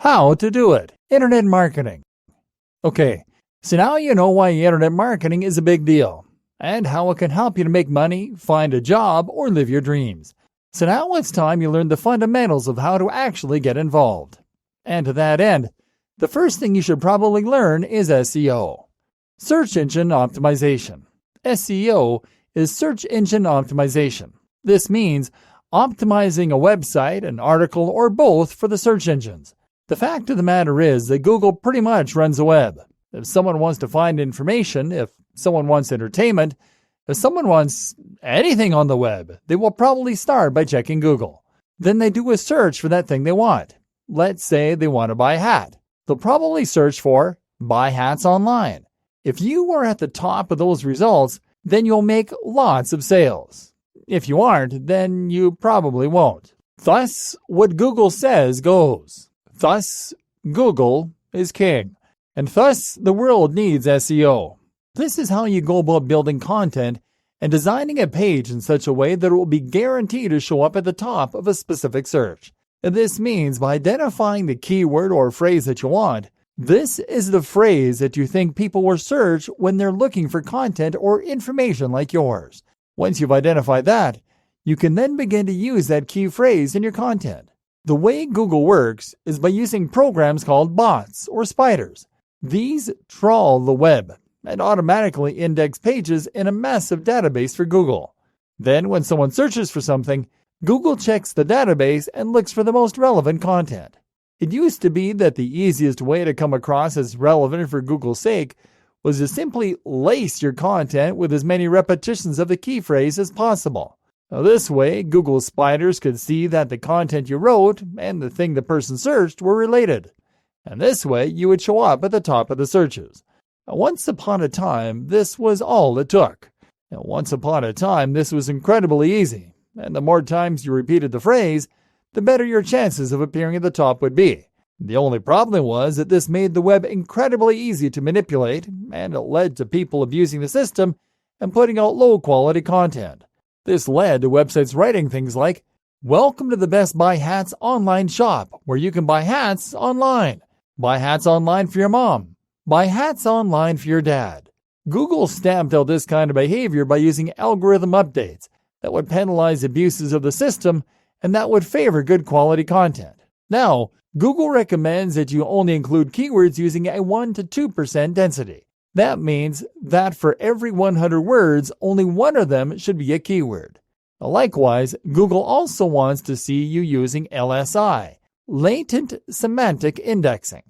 How to do it. Internet marketing. Okay, so now you know why internet marketing is a big deal and how it can help you to make money, find a job, or live your dreams. So now it's time you learn the fundamentals of how to actually get involved. And to that end, the first thing you should probably learn is SEO. Search Engine Optimization. SEO is Search Engine Optimization. This means optimizing a website, an article, or both for the search engines. The fact of the matter is that Google pretty much runs the web. If someone wants to find information, if someone wants entertainment, if someone wants anything on the web, they will probably start by checking Google. Then they do a search for that thing they want. Let's say they want to buy a hat. They'll probably search for buy hats online. If you are at the top of those results, then you'll make lots of sales. If you aren't, then you probably won't. Thus, what Google says goes. Thus, Google is king. And thus, the world needs SEO. This is how you go about building content and designing a page in such a way that it will be guaranteed to show up at the top of a specific search. And this means by identifying the keyword or phrase that you want, this is the phrase that you think people will search when they're looking for content or information like yours. Once you've identified that, you can then begin to use that key phrase in your content. The way Google works is by using programs called bots or spiders. These trawl the web and automatically index pages in a massive database for Google. Then when someone searches for something, Google checks the database and looks for the most relevant content. It used to be that the easiest way to come across as relevant for Google's sake was to simply lace your content with as many repetitions of the key phrase as possible. Now, this way, Google spiders could see that the content you wrote and the thing the person searched were related. And this way, you would show up at the top of the searches. Now, once upon a time, this was all it took. Now, once upon a time, this was incredibly easy. And the more times you repeated the phrase, the better your chances of appearing at the top would be. The only problem was that this made the web incredibly easy to manipulate, and it led to people abusing the system and putting out low-quality content. This led to websites writing things like, "Welcome to the Best Buy Hats online shop, where you can buy hats online. Buy hats online for your mom. Buy hats online for your dad." Google stamped out this kind of behavior by using algorithm updates that would penalize abuses of the system and that would favor good quality content. Now, Google recommends that you only include keywords using a 1 to 2% density. That means that for every 100 words, only one of them should be a keyword. Likewise, Google also wants to see you using LSI, latent semantic indexing.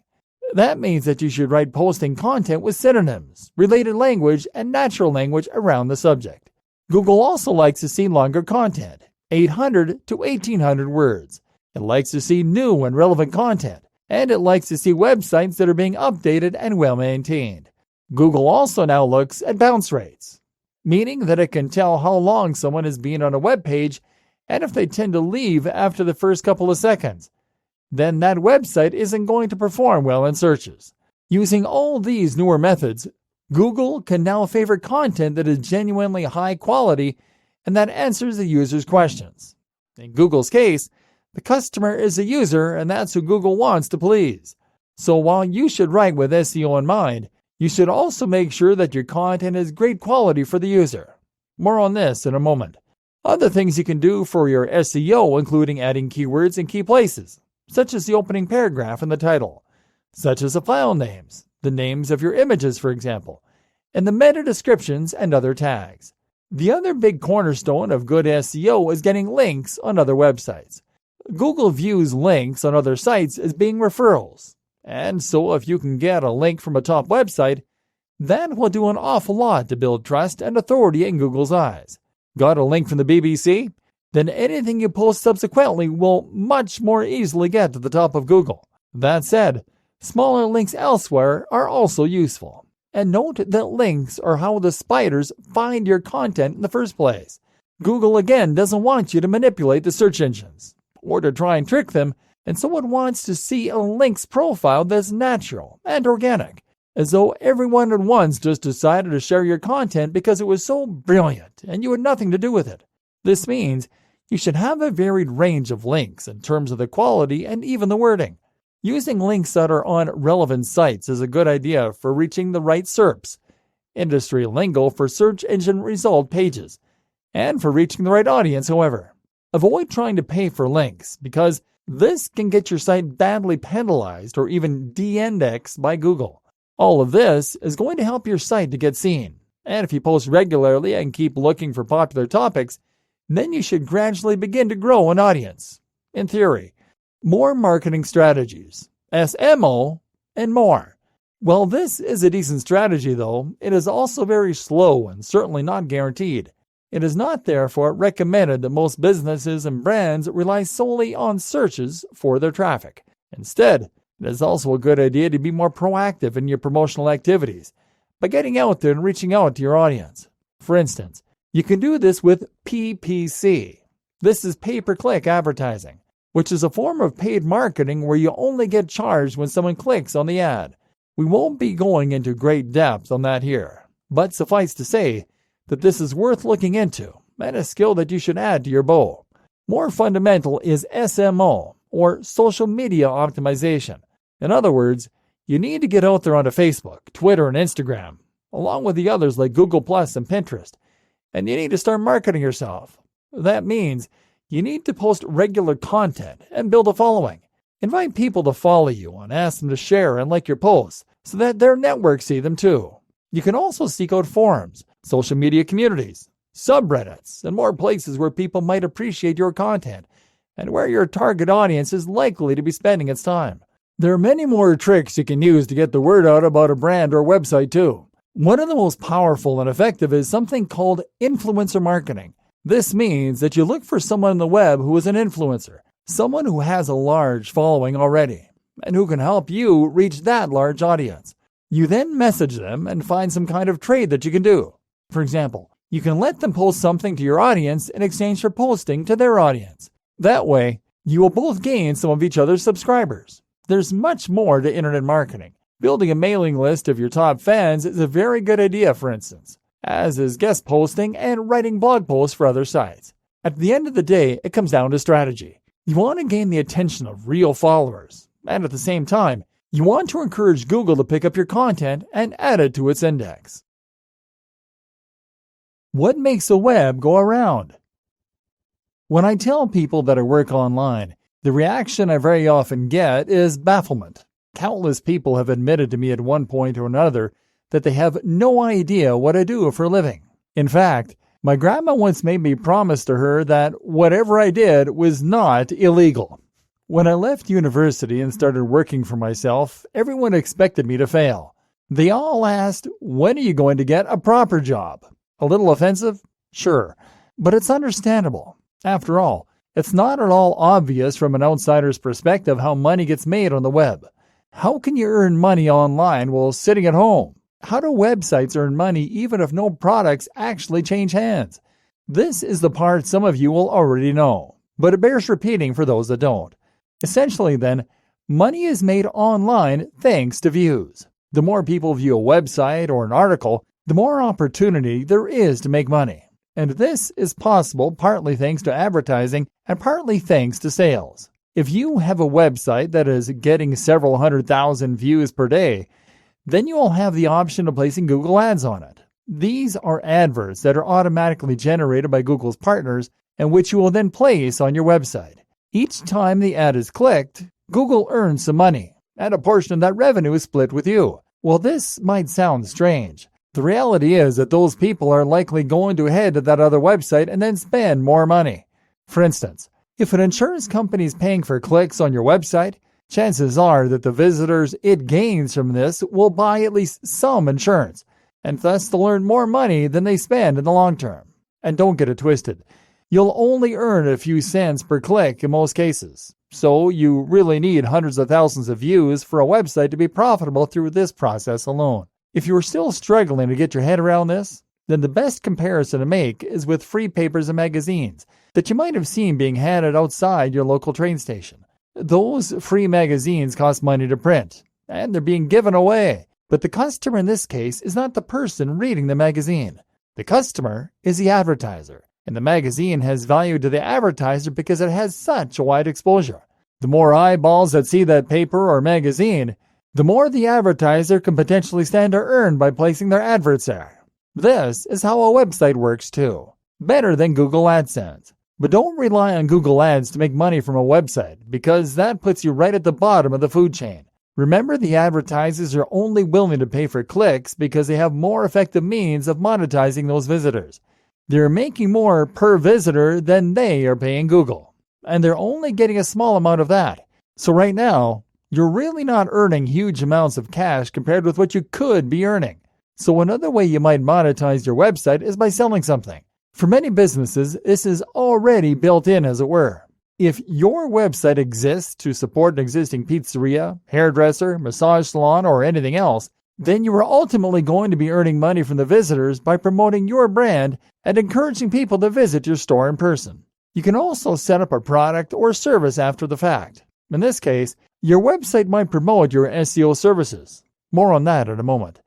That means that you should write posting content with synonyms, related language, and natural language around the subject. Google also likes to see longer content, 800 to 1800 words. It likes to see new and relevant content, and it likes to see websites that are being updated and well-maintained. Google also now looks at bounce rates, meaning that it can tell how long someone has been on a web page and if they tend to leave after the first couple of seconds. Then that website isn't going to perform well in searches. Using all these newer methods, Google can now favor content that is genuinely high quality and that answers the user's questions. In Google's case, the customer is a user, and that's who Google wants to please. So while you should write with SEO in mind, you should also make sure that your content is great quality for the user. More on this in a moment. Other things you can do for your SEO including adding keywords in key places, such as the opening paragraph and the title, such as the file names, the names of your images, for example, and the meta descriptions and other tags. The other big cornerstone of good SEO is getting links on other websites. Google views links on other sites as being referrals, and so if you can get a link from a top website, that will do an awful lot to build trust and authority in Google's eyes. Got a link from the BBC? Then anything you post subsequently will much more easily get to the top of Google. That said, smaller links elsewhere are also useful. And note that links are how the spiders find your content in the first place. Google again doesn't want you to manipulate the search engines or to try and trick them, and so it wants to see a link's profile that's natural and organic, as though everyone at once just decided to share your content because it was so brilliant and you had nothing to do with it. This means you should have a varied range of links in terms of the quality and even the wording. Using links that are on relevant sites is a good idea for reaching the right SERPs, industry lingo for search engine result pages, and for reaching the right audience, however. Avoid trying to pay for links because this can get your site badly penalized or even de-indexed by Google. All of this is going to help your site to get seen. And if you post regularly and keep looking for popular topics, then you should gradually begin to grow an audience. In theory, more marketing strategies, SMO, and more. While this is a decent strategy, though, it is also very slow and certainly not guaranteed. It is not therefore recommended that most businesses and brands rely solely on searches for their traffic. Instead, it is also a good idea to be more proactive in your promotional activities by getting out there and reaching out to your audience. For instance, you can do this with PPC. This is pay-per-click advertising, which is a form of paid marketing where you only get charged when someone clicks on the ad. We won't be going into great depth on that here, but suffice to say that this is worth looking into and a skill that you should add to your bow. More fundamental is SMO, or social media optimization. In other words, you need to get out there onto Facebook, Twitter, and Instagram, along with the others like Google Plus and Pinterest, and you need to start marketing yourself. That means you need to post regular content and build a following. Invite people to follow you and ask them to share and like your posts so that their networks see them too. You can also seek out forums, social media communities, subreddits, and more places where people might appreciate your content and where your target audience is likely to be spending its time. There are many more tricks you can use to get the word out about a brand or website too. One of the most powerful and effective is something called influencer marketing. This means that you look for someone on the web who is an influencer, someone who has a large following already, and who can help you reach that large audience. You then message them and find some kind of trade that you can do. For example, you can let them post something to your audience in exchange for posting to their audience. That way, you will both gain some of each other's subscribers. There's much more to internet marketing. Building a mailing list of your top fans is a very good idea, for instance, as is guest posting and writing blog posts for other sites. At the end of the day, it comes down to strategy. You want to gain the attention of real followers, and at the same time, you want to encourage Google to pick up your content and add it to its index. What makes a web go around? When I tell people that I work online, the reaction I very often get is bafflement. Countless people have admitted to me at one point or another that they have no idea what I do for a living. In fact, my grandma once made me promise to her that whatever I did was not illegal. When I left university and started working for myself, everyone expected me to fail. They all asked, when are you going to get a proper job? A little offensive? Sure, but it's understandable. After all, it's not at all obvious from an outsider's perspective how money gets made on the web. How can you earn money online while sitting at home? How do websites earn money even if no products actually change hands? This is the part some of you will already know, but it bears repeating for those that don't. Essentially then, money is made online thanks to views. The more people view a website or an article, the more opportunity there is to make money. And this is possible partly thanks to advertising and partly thanks to sales. If you have a website that is getting several 100,000 views per day, then you will have the option of placing Google ads on it. These are adverts that are automatically generated by Google's partners and which you will then place on your website. Each time the ad is clicked, Google earns some money, and a portion of that revenue is split with you. Well, this might sound strange. The reality is that those people are likely going to head to that other website and then spend more money. For instance, if an insurance company is paying for clicks on your website, chances are that the visitors it gains from this will buy at least some insurance, and thus they'll earn more money than they spend in the long term. And don't get it twisted. You'll only earn a few cents per click in most cases. So you really need hundreds of thousands of views for a website to be profitable through this process alone. If you are still struggling to get your head around this, then the best comparison to make is with free papers and magazines that you might have seen being handed outside your local train station. Those free magazines cost money to print, and they're being given away. But the customer in this case is not the person reading the magazine. The customer is the advertiser, and the magazine has value to the advertiser because it has such a wide exposure. The more eyeballs that see that paper or magazine, the more the advertiser can potentially stand to earn by placing their adverts there. This is how a website works too. Better than Google AdSense. But don't rely on Google Ads to make money from a website, because that puts you right at the bottom of the food chain. Remember, the advertisers are only willing to pay for clicks because they have more effective means of monetizing those visitors. They're making more per visitor than they are paying Google, and they're only getting a small amount of that. So right now, you're really not earning huge amounts of cash compared with what you could be earning. So another way you might monetize your website is by selling something. For many businesses, this is already built in, as it were. If your website exists to support an existing pizzeria, hairdresser, massage salon, or anything else, then you are ultimately going to be earning money from the visitors by promoting your brand and encouraging people to visit your store in person. You can also set up a product or service after the fact. In this case, your website might promote your SEO services. More on that in a moment.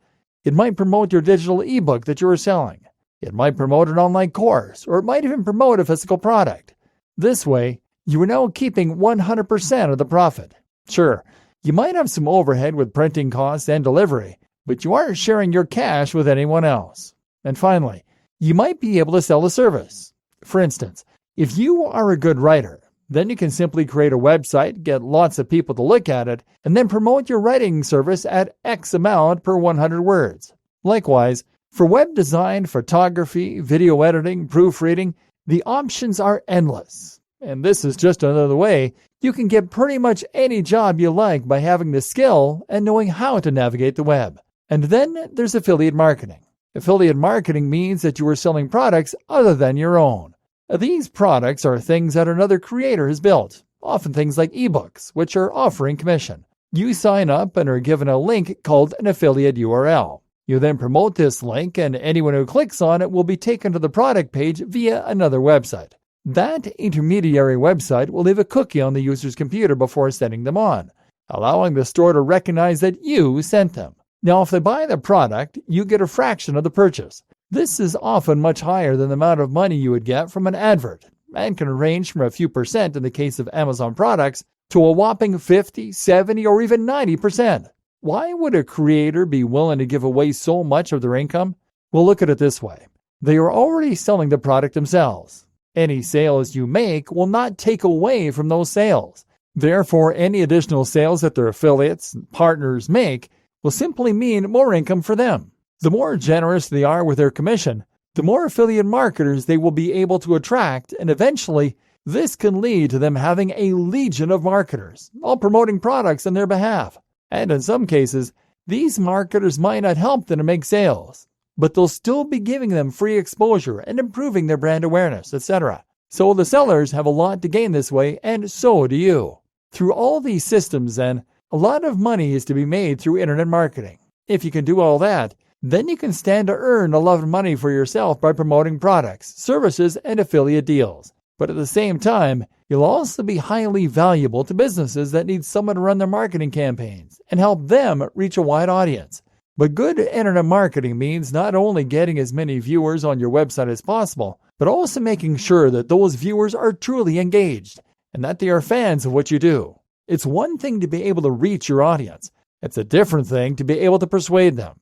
It might promote your digital ebook that you are selling. It might promote an online course, or it might even promote a physical product. This way, you are now keeping 100% of the profit. Sure, you might have some overhead with printing costs and delivery, but you aren't sharing your cash with anyone else. And finally, you might be able to sell a service. For instance, if you are a good writer, then you can simply create a website, get lots of people to look at it, and then promote your writing service at X amount per 100 words. Likewise, for web design, photography, video editing, proofreading, the options are endless. And this is just another way you can get pretty much any job you like by having the skill and knowing how to navigate the web. And then there's affiliate marketing. Affiliate marketing means that you are selling products other than your own. These products are things that another creator has built, often things like ebooks, which are offering commission. You sign up and are given a link called an affiliate URL. You then promote this link, and anyone who clicks on it will be taken to the product page via another website. That intermediary website will leave a cookie on the user's computer before setting them on, allowing the store to recognize that you sent them. Now, if they buy the product, you get a fraction of the purchase. This is often much higher than the amount of money you would get from an advert, and can range from a few percent in the case of Amazon products to a whopping 50, 70, or even 90%. Why would a creator be willing to give away so much of their income? Well, look at it this way. They are already selling the product themselves. Any sales you make will not take away from those sales. Therefore, any additional sales that their affiliates and partners make will simply mean more income for them. The more generous they are with their commission, the more affiliate marketers they will be able to attract, and eventually, this can lead to them having a legion of marketers, all promoting products on their behalf. And in some cases, these marketers might not help them to make sales, but they'll still be giving them free exposure and improving their brand awareness, etc. So the sellers have a lot to gain this way, and so do you. Through all these systems, then, a lot of money is to be made through internet marketing. If you can do all that, then you can stand to earn a lot of money for yourself by promoting products, services, and affiliate deals. But at the same time, you'll also be highly valuable to businesses that need someone to run their marketing campaigns and help them reach a wide audience. But good internet marketing means not only getting as many viewers on your website as possible, but also making sure that those viewers are truly engaged and that they are fans of what you do. It's one thing to be able to reach your audience. It's a different thing to be able to persuade them.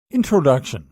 Introduction.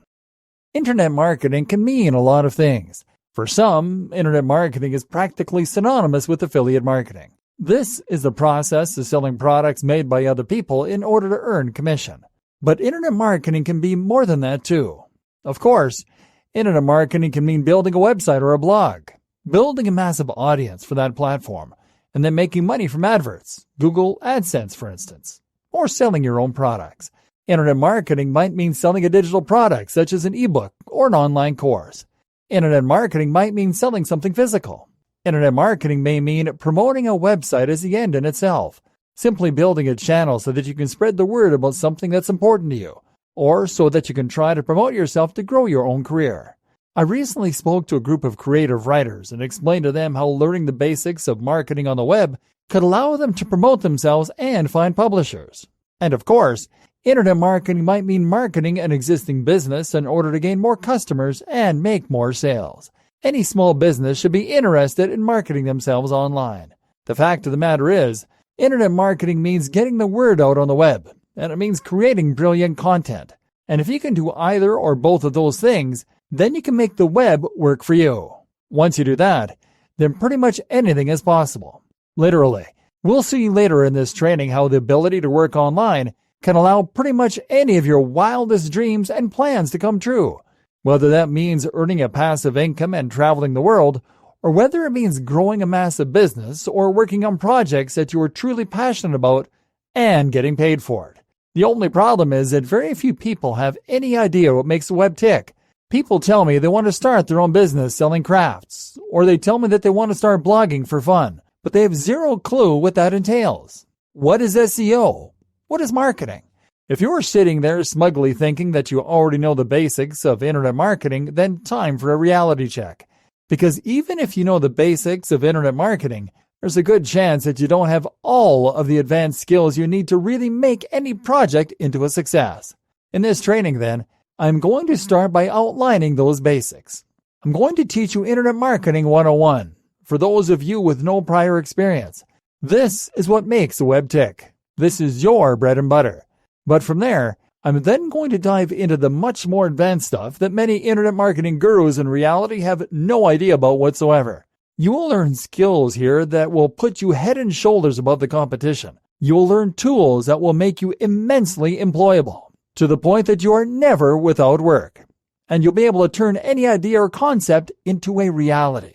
Internet marketing can mean a lot of things. For some, internet marketing is practically synonymous with affiliate marketing. This is the process of selling products made by other people in order to earn commission. But internet marketing can be more than that too. Of course, internet marketing can mean building a website or a blog, building a massive audience for that platform, and then making money from adverts, Google AdSense for instance, or selling your own products. Internet marketing might mean selling a digital product such as an ebook or an online course. Internet marketing might mean selling something physical. Internet marketing may mean promoting a website as the end in itself, simply building a channel so that you can spread the word about something that's important to you, or so that you can try to promote yourself to grow your own career. I recently spoke to a group of creative writers and explained to them how learning the basics of marketing on the web could allow them to promote themselves and find publishers. And of course, internet marketing might mean marketing an existing business in order to gain more customers and make more sales. Any small business should be interested in marketing themselves online. The fact of the matter is, internet marketing means getting the word out on the web, and it means creating brilliant content. And if you can do either or both of those things, then you can make the web work for you. Once you do that, then pretty much anything is possible. Literally. We'll see later in this training how the ability to work online can allow pretty much any of your wildest dreams and plans to come true. Whether that means earning a passive income and traveling the world, or whether it means growing a massive business or working on projects that you are truly passionate about and getting paid for it. The only problem is that very few people have any idea what makes the web tick. People tell me they want to start their own business selling crafts, or they tell me that they want to start blogging for fun, but they have zero clue what that entails. What is SEO? What is marketing? If you're sitting there smugly thinking that you already know the basics of internet marketing, then time for a reality check. Because even if you know the basics of internet marketing, there's a good chance that you don't have all of the advanced skills you need to really make any project into a success. In this training, then, I'm going to start by outlining those basics. I'm going to teach you Internet Marketing 101 for those of you with no prior experience. This is what makes the web tick. This is your bread and butter. But from there, I'm then going to dive into the much more advanced stuff that many internet marketing gurus in reality have no idea about whatsoever. You will learn skills here that will put you head and shoulders above the competition. You will learn tools that will make you immensely employable, to the point that you are never without work. And you'll be able to turn any idea or concept into a reality.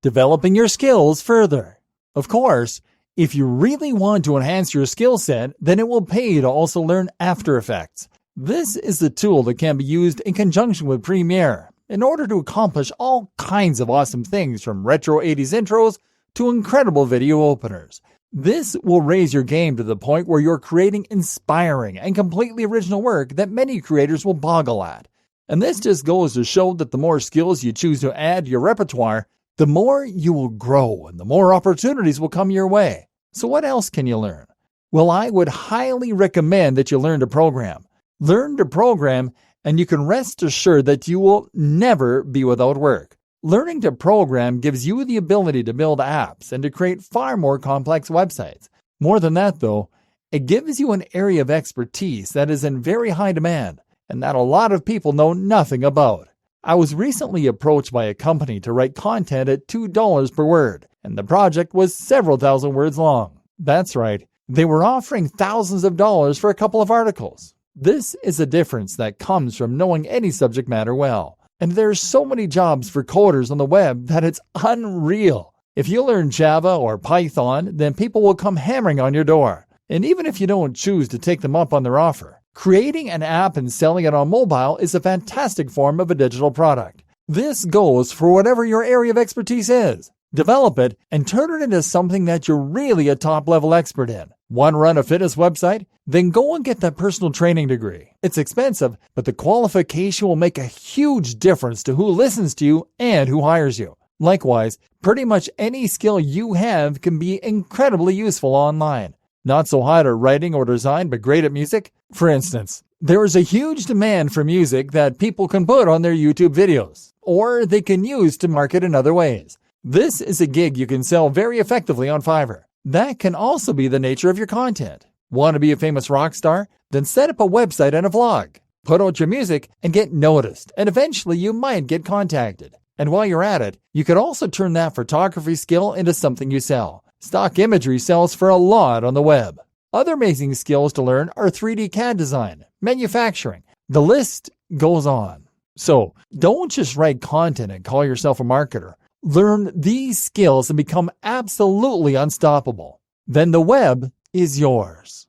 Developing your skills further. Of course, if you really want to enhance your skill set, then it will pay to also learn After Effects. This is the tool that can be used in conjunction with Premiere in order to accomplish all kinds of awesome things, from retro 80s intros to incredible video openers. This will raise your game to the point where you're creating inspiring and completely original work that many creators will boggle at. And this just goes to show that the more skills you choose to add to your repertoire, the more you will grow and the more opportunities will come your way. So what else can you learn? Well, I would highly recommend that you learn to program. Learn to program, and you can rest assured that you will never be without work. Learning to program gives you the ability to build apps and to create far more complex websites. More than that, though, it gives you an area of expertise that is in very high demand and that a lot of people know nothing about. I was recently approached by a company to write content at $2 per word, and the project was several thousand words long. That's right, they were offering thousands of dollars for a couple of articles. This is a difference that comes from knowing any subject matter well. And there's so many jobs for coders on the web that it's unreal. If you learn Java or Python, then people will come hammering on your door. And even if you don't choose to take them up on their offer, creating an app and selling it on mobile is a fantastic form of a digital product. This goes for whatever your area of expertise is. Develop it and turn it into something that you're really a top-level expert in. Want to run a fitness website? Then go and get that personal training degree. It's expensive, but the qualification will make a huge difference to who listens to you and who hires you. Likewise, pretty much any skill you have can be incredibly useful online. Not so hot at writing or design, but great at music? For instance, there is a huge demand for music that people can put on their YouTube videos, or they can use to market in other ways. This is a gig you can sell very effectively on Fiverr. That can also be the nature of your content. Want to be a famous rock star? Then set up a website and a vlog. Put out your music and get noticed, and eventually you might get contacted. And while you're at it, you could also turn that photography skill into something you sell. Stock imagery sells for a lot on the web. Other amazing skills to learn are 3D CAD design, manufacturing. The list goes on. So don't just write content and call yourself a marketer. Learn these skills and become absolutely unstoppable. Then the web is yours.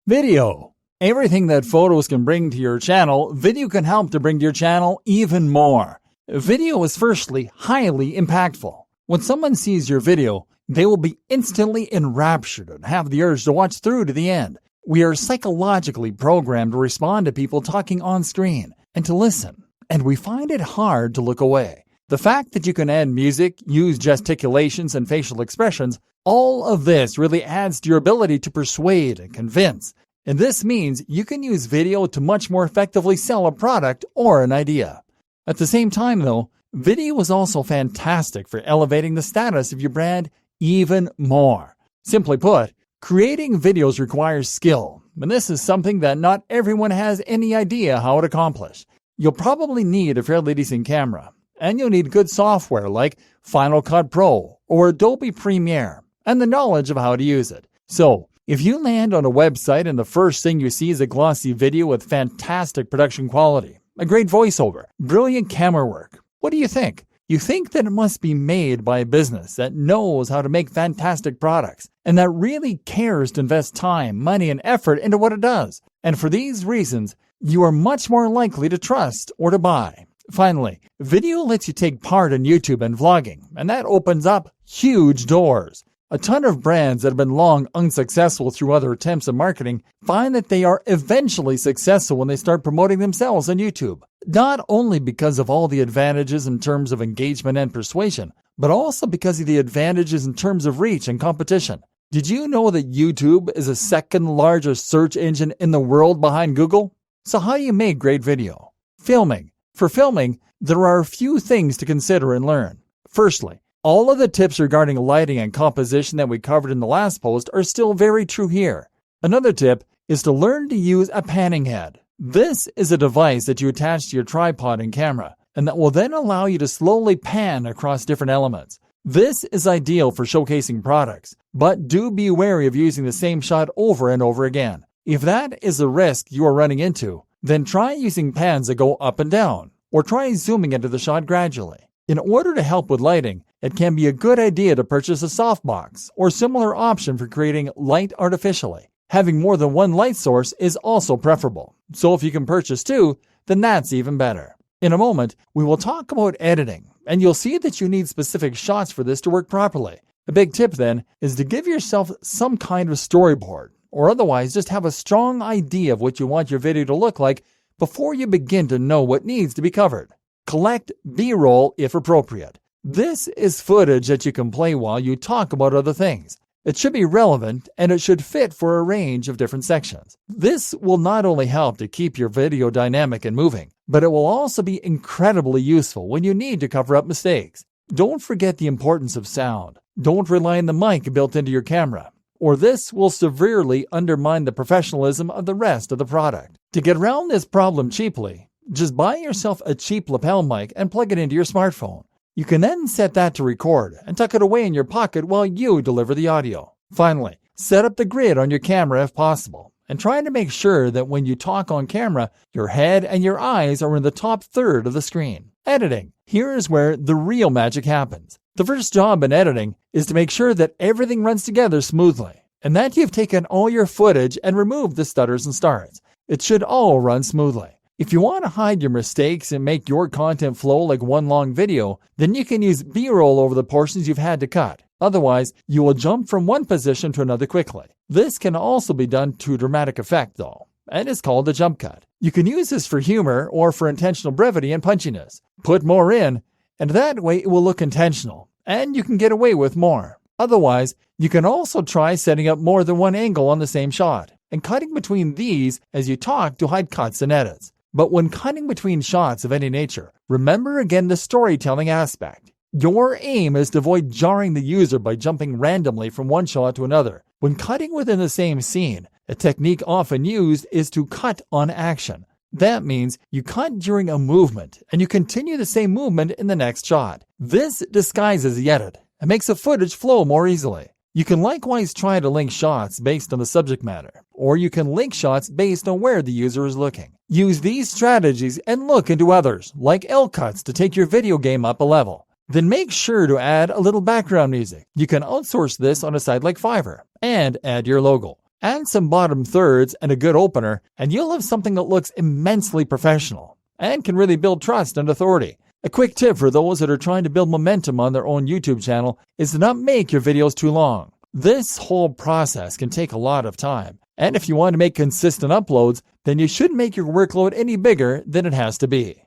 Video. Everything that photos can bring to your channel, video can help to bring to your channel even more. Video is firstly highly impactful. When someone sees your video, they will be instantly enraptured and have the urge to watch through to the end. We are psychologically programmed to respond to people talking on screen and to listen, and we find it hard to look away. The fact that you can add music, use gesticulations and facial expressions, all of this really adds to your ability to persuade and convince. And this means you can use video to much more effectively sell a product or an idea. At the same time, though, Video is also fantastic for elevating the status of your brand even more. Simply put, creating videos requires skill, and this is something that not everyone has any idea how to accomplish. You'll probably need a fairly decent camera, and you'll need good software like Final Cut Pro or Adobe Premiere, and the knowledge of how to use it. So, if you land on a website and the first thing you see is a glossy video with fantastic production quality, a great voiceover, brilliant camera work, what do you think? You think that it must be made by a business that knows how to make fantastic products and that really cares to invest time, money, and effort into what it does. And for these reasons, you are much more likely to trust or to buy. Finally, video lets you take part in YouTube and vlogging, and that opens up huge doors. A ton of brands that have been long unsuccessful through other attempts at marketing find that they are eventually successful when they start promoting themselves on YouTube. Not only because of all the advantages in terms of engagement and persuasion, but also because of the advantages in terms of reach and competition. Did you know that YouTube is the second largest search engine in the world behind Google? So how do you make great video? Filming. For filming, there are a few things to consider and learn. Firstly, all of the tips regarding lighting and composition that we covered in the last post are still very true here. Another tip is to learn to use a panning head. This is a device that you attach to your tripod and camera, and that will then allow you to slowly pan across different elements. This is ideal for showcasing products, but do be wary of using the same shot over and over again. If that is a risk you are running into, then try using pans that go up and down, or try zooming into the shot gradually. In order to help with lighting, it can be a good idea to purchase a softbox or similar option for creating light artificially. Having more than one light source is also preferable, so if you can purchase two, then that's even better. In a moment, we will talk about editing, and you'll see that you need specific shots for this to work properly. A big tip then is to give yourself some kind of storyboard, or otherwise just have a strong idea of what you want your video to look like before you begin to know what needs to be covered. Collect B-roll if appropriate. This is footage that you can play while you talk about other things. It should be relevant and it should fit for a range of different sections. This will not only help to keep your video dynamic and moving, but it will also be incredibly useful when you need to cover up mistakes. Don't forget the importance of sound. Don't rely on the mic built into your camera, or this will severely undermine the professionalism of the rest of the product. To get around this problem cheaply, just buy yourself a cheap lapel mic and plug it into your smartphone. You can then set that to record and tuck it away in your pocket while you deliver the audio. Finally, set up the grid on your camera if possible, and try to make sure that when you talk on camera, your head and your eyes are in the top third of the screen. Editing. Here is where the real magic happens. The first job in editing is to make sure that everything runs together smoothly, and that you've taken all your footage and removed the stutters and starts. It should all run smoothly. If you want to hide your mistakes and make your content flow like one long video, then you can use B-roll over the portions you've had to cut. Otherwise, you will jump from one position to another quickly. This can also be done to dramatic effect though, and is called a jump cut. You can use this for humor or for intentional brevity and punchiness. Put more in, and that way it will look intentional, and you can get away with more. Otherwise, you can also try setting up more than one angle on the same shot, and cutting between these as you talk to hide cuts and edits. But when cutting between shots of any nature, remember again the storytelling aspect. Your aim is to avoid jarring the user by jumping randomly from one shot to another. When cutting within the same scene, a technique often used is to cut on action. That means you cut during a movement, and you continue the same movement in the next shot. This disguises the edit and makes the footage flow more easily. You can likewise try to link shots based on the subject matter, or you can link shots based on where the user is looking. Use these strategies and look into others, like L cuts, to take your video game up a level. Then make sure to add a little background music. You can outsource this on a site like Fiverr, and add your logo. Add some bottom thirds and a good opener, and you'll have something that looks immensely professional, and can really build trust and authority. A quick tip for those that are trying to build momentum on their own YouTube channel is to not make your videos too long. This whole process can take a lot of time, and if you want to make consistent uploads, then you shouldn't make your workload any bigger than it has to be.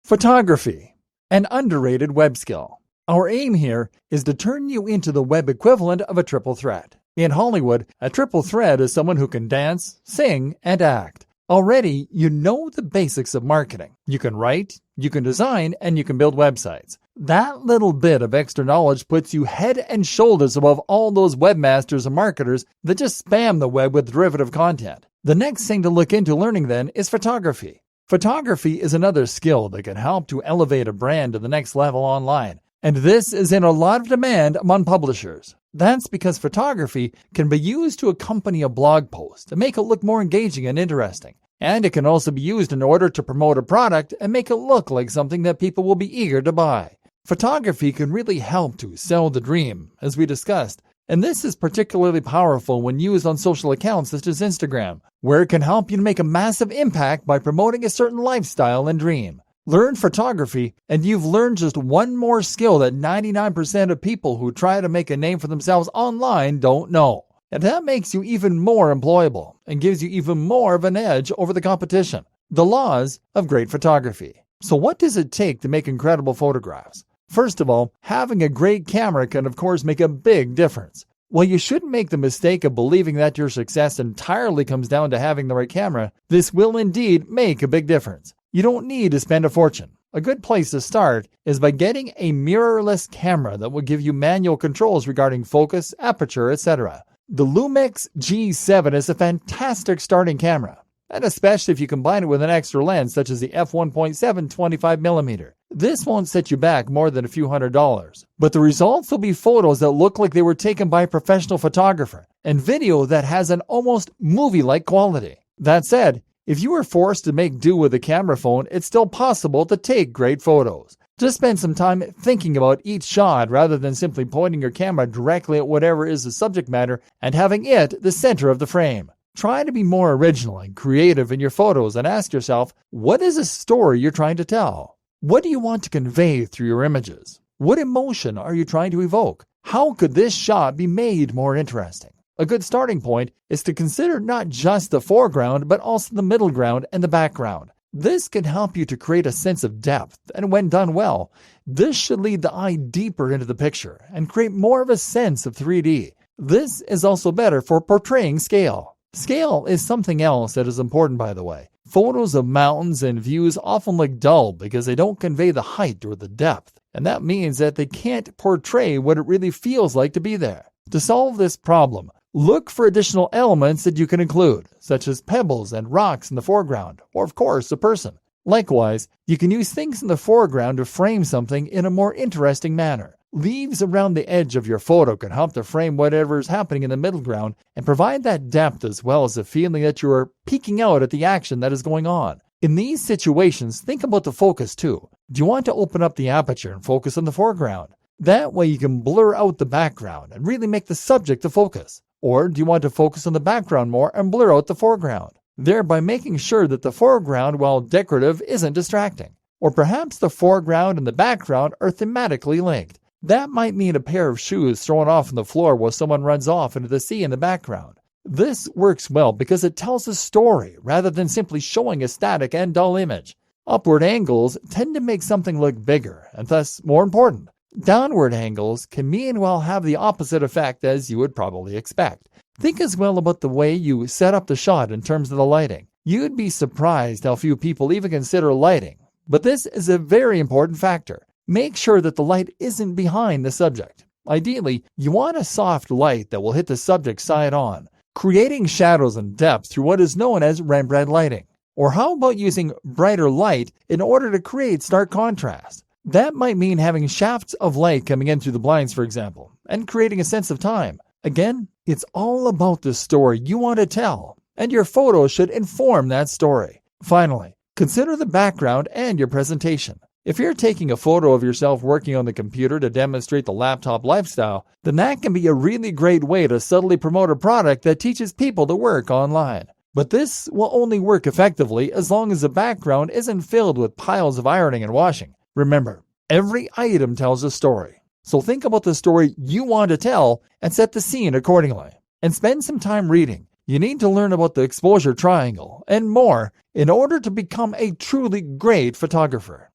Photography, an underrated web skill. Our aim here is to turn you into the web equivalent of a triple threat. In Hollywood, a triple threat is someone who can dance, sing, and act. Already, you know the basics of marketing. You can write, you can design, and you can build websites. That little bit of extra knowledge puts you head and shoulders above all those webmasters and marketers that just spam the web with derivative content. The next thing to look into learning then is photography. Photography is another skill that can help to elevate a brand to the next level online. And this is in a lot of demand among publishers. That's because photography can be used to accompany a blog post to make it look more engaging and interesting. And it can also be used in order to promote a product and make it look like something that people will be eager to buy. Photography can really help to sell the dream, as we discussed. And this is particularly powerful when used on social accounts such as Instagram, where it can help you to make a massive impact by promoting a certain lifestyle and dream. Learn photography, and you've learned just one more skill that 99% of people who try to make a name for themselves online don't know. And that makes you even more employable and gives you even more of an edge over the competition. The laws of great photography. So what does it take to make incredible photographs? First of all, having a great camera can of course make a big difference. While you shouldn't make the mistake of believing that your success entirely comes down to having the right camera, this will indeed make a big difference. You don't need to spend a fortune. A good place to start is by getting a mirrorless camera that will give you manual controls regarding focus, aperture, etc. The Lumix G7 is a fantastic starting camera, and especially if you combine it with an extra lens such as the f1.7 25mm. This won't set you back more than a few $100s, but the results will be photos that look like they were taken by a professional photographer and video that has an almost movie-like quality. That said, if you were forced to make do with a camera phone, it's still possible to take great photos. Just spend some time thinking about each shot rather than simply pointing your camera directly at whatever is the subject matter and having it the center of the frame. Try to be more original and creative in your photos and ask yourself, what is the story you're trying to tell? What do you want to convey through your images? What emotion are you trying to evoke? How could this shot be made more interesting? A good starting point is to consider not just the foreground, but also the middle ground and the background. This can help you to create a sense of depth, and when done well, this should lead the eye deeper into the picture and create more of a sense of 3D. This is also better for portraying scale. Scale is something else that is important, by the way. Photos of mountains and views often look dull because they don't convey the height or the depth, and that means that they can't portray what it really feels like to be there. To solve this problem, look for additional elements that you can include, such as pebbles and rocks in the foreground, or of course, a person. Likewise, you can use things in the foreground to frame something in a more interesting manner. Leaves around the edge of your photo can help to frame whatever is happening in the middle ground and provide that depth as well as the feeling that you are peeking out at the action that is going on. In these situations, think about the focus too. Do you want to open up the aperture and focus on the foreground? That way you can blur out the background and really make the subject the focus. Or do you want to focus on the background more and blur out the foreground, thereby making sure that the foreground, while decorative, isn't distracting? Or perhaps the foreground and the background are thematically linked. That might mean a pair of shoes thrown off on the floor while someone runs off into the sea in the background. This works well because it tells a story rather than simply showing a static and dull image. Upward angles tend to make something look bigger and thus more important. Downward angles can meanwhile have the opposite effect as you would probably expect. Think as well about the way you set up the shot in terms of the lighting. You'd be surprised how few people even consider lighting, but this is a very important factor. Make sure that the light isn't behind the subject. Ideally, you want a soft light that will hit the subject side on, creating shadows and depth through what is known as Rembrandt lighting. Or how about using brighter light in order to create stark contrast? That might mean having shafts of light coming in through the blinds, for example, and creating a sense of time. Again, it's all about the story you want to tell, and your photos should inform that story. Finally, consider the background and your presentation. If you're taking a photo of yourself working on the computer to demonstrate the laptop lifestyle, then that can be a really great way to subtly promote a product that teaches people to work online. But this will only work effectively as long as the background isn't filled with piles of ironing and washing. Remember, every item tells a story. So think about the story you want to tell and set the scene accordingly. And spend some time reading. You need to learn about the exposure triangle and more in order to become a truly great photographer.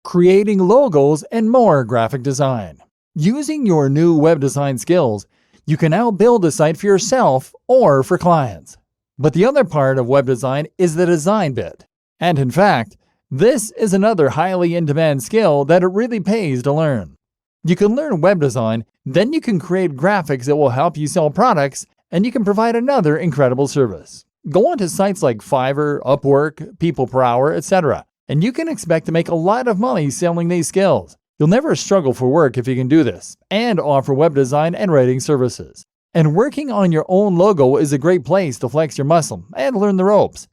Creating logos and more graphic design. Using your new web design skills, you can now build a site for yourself or for clients. But the other part of web design is the design bit. And in fact, this is another highly in-demand skill that it really pays to learn. You can learn web design, then you can create graphics that will help you sell products, and you can provide another incredible service. Go onto sites like Fiverr, Upwork, People Per Hour, etc., and you can expect to make a lot of money selling these skills. You'll never struggle for work if you can do this, and offer web design and writing services. And working on your own logo is a great place to flex your muscle and learn the ropes.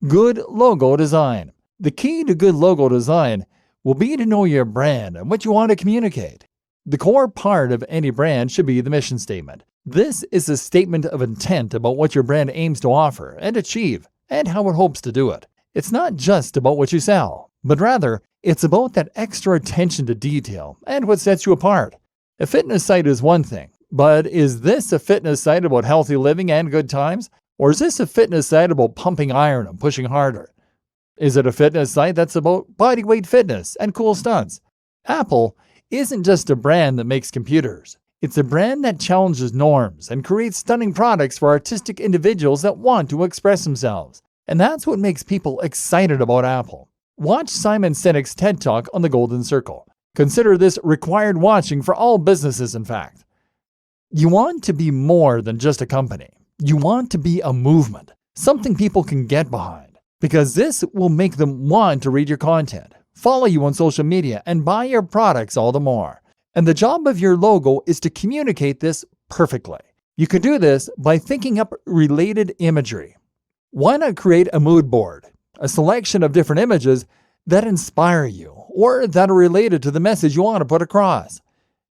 Good logo design. The key to good logo design will be to know your brand and what you want to communicate. The core part of any brand should be the mission statement. This is a statement of intent about what your brand aims to offer and achieve, and how it hopes to do it. It's not just about what you sell, but rather, it's about that extra attention to detail and what sets you apart. A fitness site is one thing, but is this a fitness site about healthy living and good times? Or is this a fitness site about pumping iron and pushing harder? Is it a fitness site that's about bodyweight fitness and cool stunts? Apple isn't just a brand that makes computers. It's a brand that challenges norms and creates stunning products for artistic individuals that want to express themselves. And that's what makes people excited about Apple. Watch Simon Sinek's TED Talk on the Golden Circle. Consider this required watching for all businesses, in fact. You want to be more than just a company. You want to be a movement, something people can get behind. Because this will make them want to read your content, follow you on social media, and buy your products all the more. And the job of your logo is to communicate this perfectly. You can do this by thinking up related imagery. Why not create a mood board, a selection of different images that inspire you or that are related to the message you want to put across?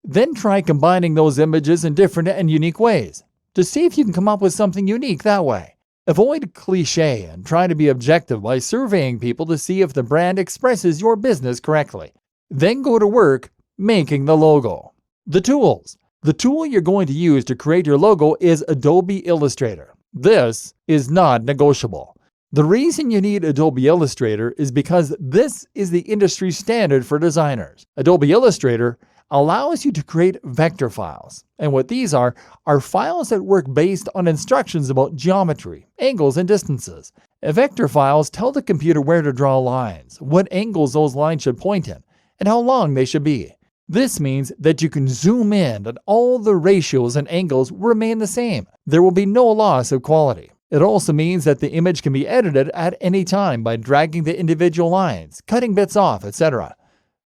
Then try combining those images in different and unique ways to see if you can come up with something unique that way. Avoid cliché and try to be objective by surveying people to see if the brand expresses your business correctly. Then go to work making the logo. The tools. The tool you're going to use to create your logo is Adobe Illustrator. This is not negotiable. The reason you need Adobe Illustrator is because this is the industry standard for designers. Adobe Illustrator allows you to create vector files. And what these are files that work based on instructions about geometry, angles, and distances. Vector files tell the computer where to draw lines, what angles those lines should point in, and how long they should be. This means that you can zoom in and all the ratios and angles remain the same. There will be no loss of quality. It also means that the image can be edited at any time by dragging the individual lines, cutting bits off, etc.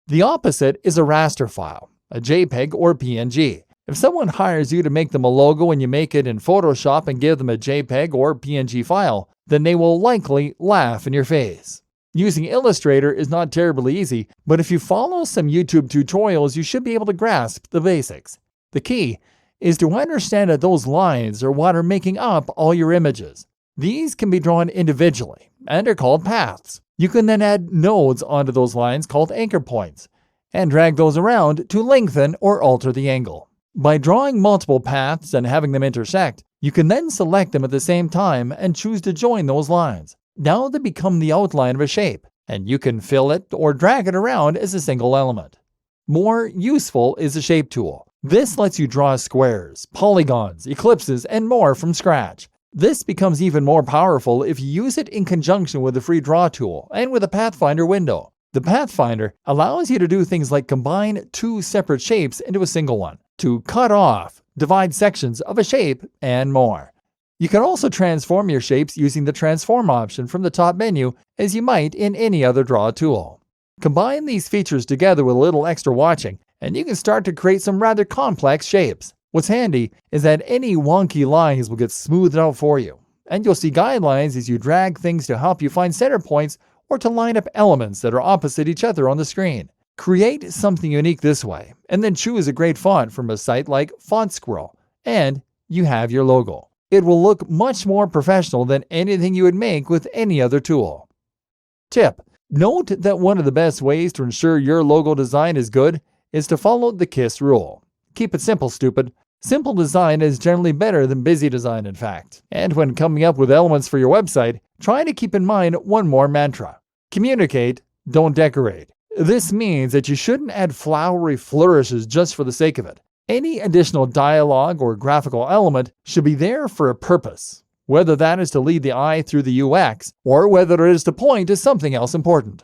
The opposite is a raster file, a JPEG or PNG. If someone hires you to make them a logo and you make it in Photoshop and give them a JPEG or PNG file, then they will likely laugh in your face. Using Illustrator is not terribly easy, but if you follow some YouTube tutorials, you should be able to grasp the basics. The key is to understand that those lines are what are making up all your images. These can be drawn individually and are called paths. You can then add nodes onto those lines called anchor points and drag those around to lengthen or alter the angle. By drawing multiple paths and having them intersect, you can then select them at the same time and choose to join those lines. Now they become the outline of a shape, and you can fill it or drag it around as a single element. More useful is the Shape tool. This lets you draw squares, polygons, ellipses, and more from scratch. This becomes even more powerful if you use it in conjunction with the free Draw tool and with a Pathfinder window. The Pathfinder allows you to do things like combine two separate shapes into a single one, to cut off, divide sections of a shape, and more. You can also transform your shapes using the Transform option from the top menu, as you might in any other Draw tool. Combine these features together with a little extra watching, and you can start to create some rather complex shapes. What's handy is that any wonky lines will get smoothed out for you, and you'll see guidelines as you drag things to help you find center points or to line up elements that are opposite each other on the screen. Create something unique this way, and then choose a great font from a site like Font Squirrel, and you have your logo. It will look much more professional than anything you would make with any other tool. Tip: note that one of the best ways to ensure your logo design is good is to follow the KISS rule. Keep it simple, stupid. Simple design is generally better than busy design, in fact. And when coming up with elements for your website, try to keep in mind one more mantra. Communicate, don't decorate. This means that you shouldn't add flowery flourishes just for the sake of it. Any additional dialogue or graphical element should be there for a purpose. whether that is to lead the eye through the UX or whether it is to point to something else important.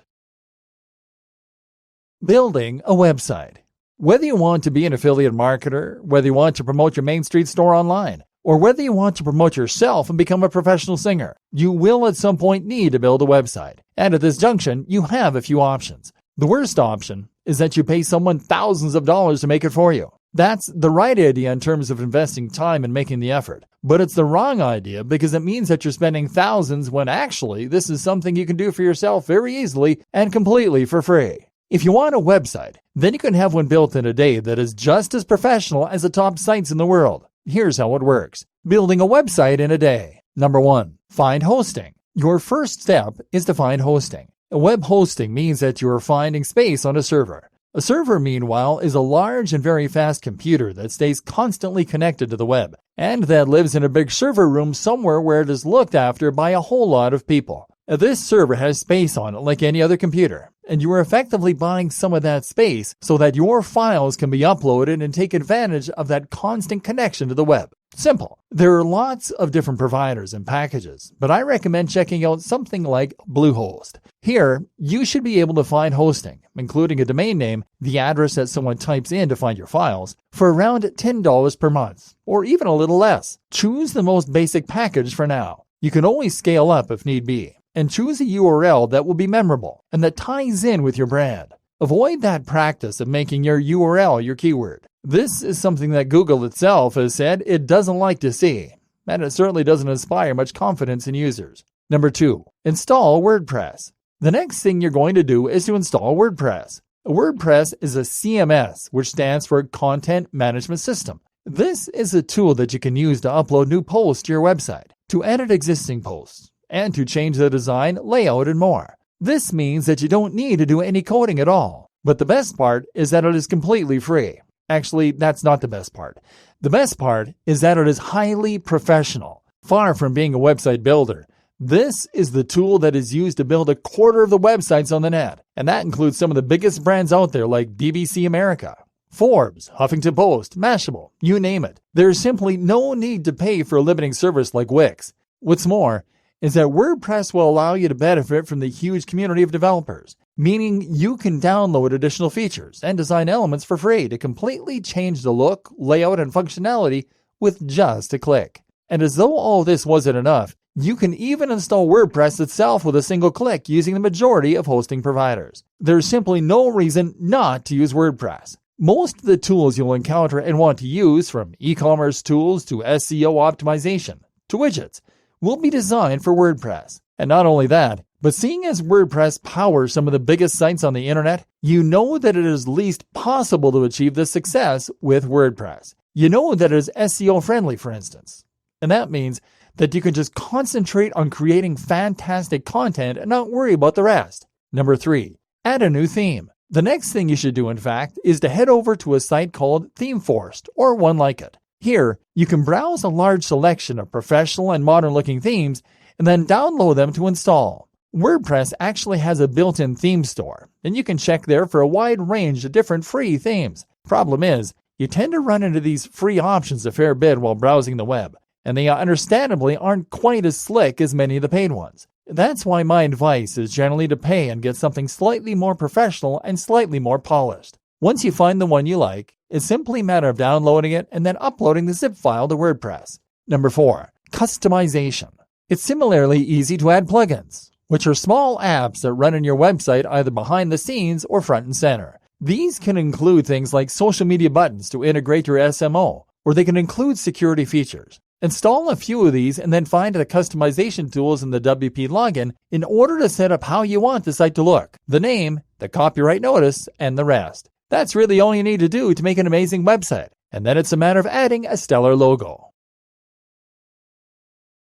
Building a website. Whether you want to be an affiliate marketer, whether you want to promote your Main Street store online, or whether you want to promote yourself and become a professional singer, you will at some point need to build a website. And at this junction, you have a few options. The worst option is that you pay someone thousands of dollars to make it for you. That's the right idea in terms of investing time and making the effort. But it's the wrong idea because it means that you're spending thousands when actually this is something you can do for yourself very easily and completely for free. If you want a website, then you can have one built in a day that is just as professional as the top sites in the world. Here's how it works. Building a website in a day. Number 1. Find hosting. Your first step is to find hosting. Web hosting means that you are finding space on a server. A server, meanwhile, is a large and very fast computer that stays constantly connected to the web, and that lives in a big server room somewhere where it is looked after by a whole lot of people. This server has space on it like any other computer, and you are effectively buying some of that space so that your files can be uploaded and take advantage of that constant connection to the web. Simple. There are lots of different providers and packages, but I recommend checking out something like Bluehost. Here, you should be able to find hosting, including a domain name, the address that someone types in to find your files, for around $10 per month, or even a little less. Choose the most basic package for now. You can always scale up if need be. And choose a URL that will be memorable and that ties in with your brand. Avoid that practice of making your URL your keyword. This is something that Google itself has said it doesn't like to see, and it certainly doesn't inspire much confidence in users. Number 2, install WordPress. The next thing you're going to do is to install WordPress. WordPress is a CMS, which stands for Content Management System. This is a tool that you can use to upload new posts to your website, to edit existing posts, and to change the design, layout, and more. This means that you don't need to do any coding at all. But the best part is that it is completely free. Actually, that's not the best part. The best part is that it is highly professional. Far from being a website builder, this is the tool that is used to build a quarter of the websites on the net. And that includes some of the biggest brands out there like BBC America, Forbes, Huffington Post, Mashable, you name it. There's simply no need to pay for a limiting service like Wix. What's more, is that WordPress will allow you to benefit from the huge community of developers, meaning you can download additional features and design elements for free to completely change the look, layout, and functionality with just a click. And as though all this wasn't enough, you can even install WordPress itself with a single click using the majority of hosting providers. There's simply no reason not to use WordPress. Most of the tools you'll encounter and want to use, from e-commerce tools to SEO optimization to widgets, will be designed for WordPress. And not only that, but seeing as WordPress powers some of the biggest sites on the internet, you know that it is least possible to achieve this success with WordPress. You know that it is SEO friendly, for instance. And that means that you can just concentrate on creating fantastic content and not worry about the rest. Number 3, add a new theme. The next thing you should do, in fact, is to head over to a site called ThemeForest, or one like it. Here, you can browse a large selection of professional and modern-looking themes and then download them to install. WordPress actually has a built-in theme store, and you can check there for a wide range of different free themes. Problem is, you tend to run into these free options a fair bit while browsing the web, and they understandably aren't quite as slick as many of the paid ones. That's why my advice is generally to pay and get something slightly more professional and slightly more polished. Once you find the one you like, it's simply a matter of downloading it and then uploading the zip file to WordPress. Number 4, customization. It's similarly easy to add plugins, which are small apps that run in your website either behind the scenes or front and center. These can include things like social media buttons to integrate your SMO, or they can include security features. Install a few of these and then find the customization tools in the WP login in order to set up how you want the site to look, the name, the copyright notice, and the rest. That's really all you need to do to make an amazing website, and then it's a matter of adding a stellar logo.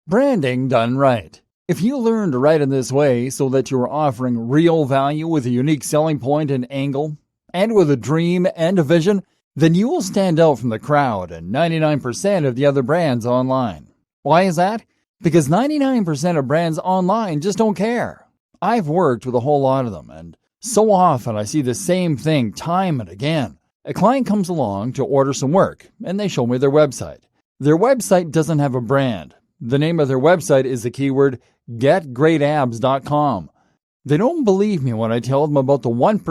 Branding done right. If you learn to write in this way so that you are offering real value with a unique selling point and angle, and with a dream and a vision, then you will stand out from the crowd and 99% of the other brands online. Why is that? Because 99% of brands online just don't care. I've worked with a whole lot of them, and so often I see the same thing time and again. A client comes along to order some work, and they show me their website. Their website doesn't have a brand. The name of their website is the keyword getgreatabs.com. They don't believe me when I tell them about the 1%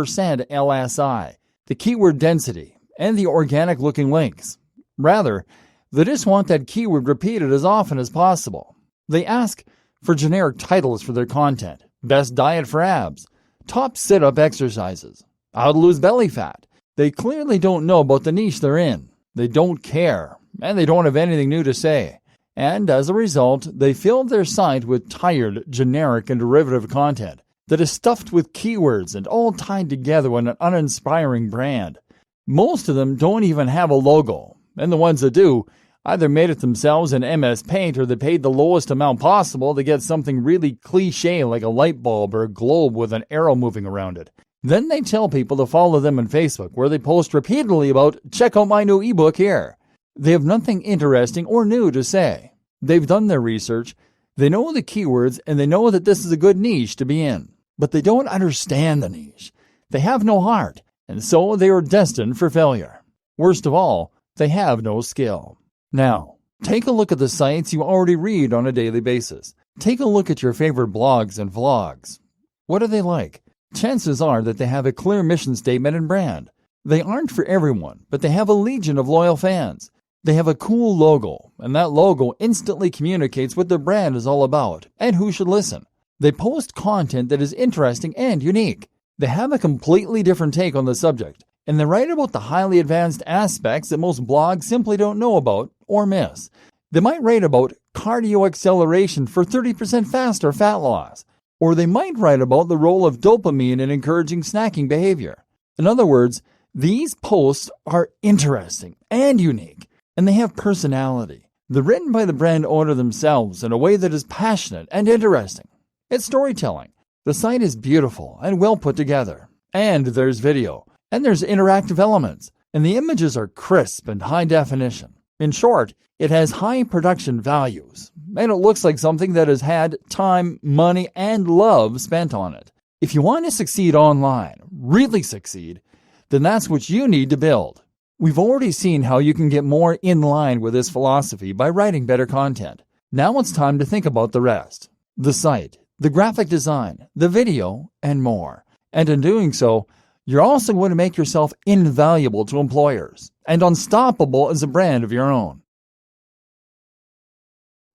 LSI, the keyword density, and the organic-looking links. Rather, they just want that keyword repeated as often as possible. They ask for generic titles for their content: best diet for abs, top sit-up exercises, how to lose belly fat. They clearly don't know about the niche they're in. They don't care, and they don't have anything new to say. And as a result, they fill their site with tired, generic, and derivative content that is stuffed with keywords and all tied together in an uninspiring brand. Most of them don't even have a logo, and the ones that do either made it themselves in MS Paint or they paid the lowest amount possible to get something really cliche like a light bulb or a globe with an arrow moving around it. Then they tell people to follow them on Facebook, where they post repeatedly about, check out my new ebook here. They have nothing interesting or new to say. They've done their research, they know the keywords, and they know that this is a good niche to be in. But they don't understand the niche. They have no heart, and so they are destined for failure. Worst of all, they have no skill. Now, take a look at the sites you already read on a daily basis. Take a look at your favorite blogs and vlogs. What are they like? Chances are that they have a clear mission statement and brand. They aren't for everyone, but they have a legion of loyal fans. They have a cool logo, and that logo instantly communicates what their brand is all about and who should listen. They post content that is interesting and unique. They have a completely different take on the subject, and they write about the highly advanced aspects that most blogs simply don't know about or miss. They might write about cardio acceleration for 30% faster fat loss, or they might write about the role of dopamine in encouraging snacking behavior. In other words, these posts are interesting and unique, and they have personality. They're written by the brand owner themselves in a way that is passionate and interesting. It's storytelling. The site is beautiful and well put together. And there's video. And there's interactive elements. And the images are crisp and high definition. In short, it has high production values. And it looks like something that has had time, money, and love spent on it. If you want to succeed online, really succeed, then that's what you need to build. We've already seen how you can get more in line with this philosophy by writing better content. Now it's time to think about the rest. The site, the graphic design, the video, and more. And in doing so, you're also going to make yourself invaluable to employers and unstoppable as a brand of your own.